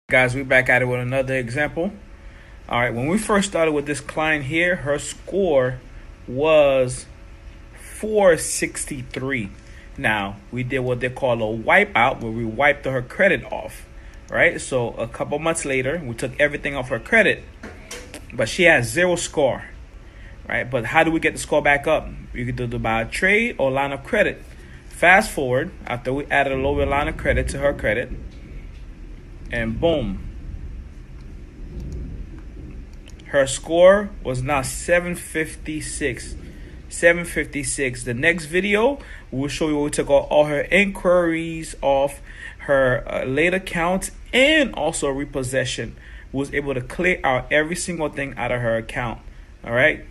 Guys, we're back at it with another example. All right, when we first started with this client here, her score was 463. Now, we did what they call a wipeout, where we wiped her credit off, right? So a couple months later, we took everything off her credit, but she has zero score, right? But how do we get the score back up? You could do it by a trade or line of credit. Fast forward, after we added a lower line of credit to her credit, and boom, her score was now 756. 756. The next video, we'll show you we took all her inquiries off her late accounts and also repossession. We was able to clear out every single thing out of her account. All right.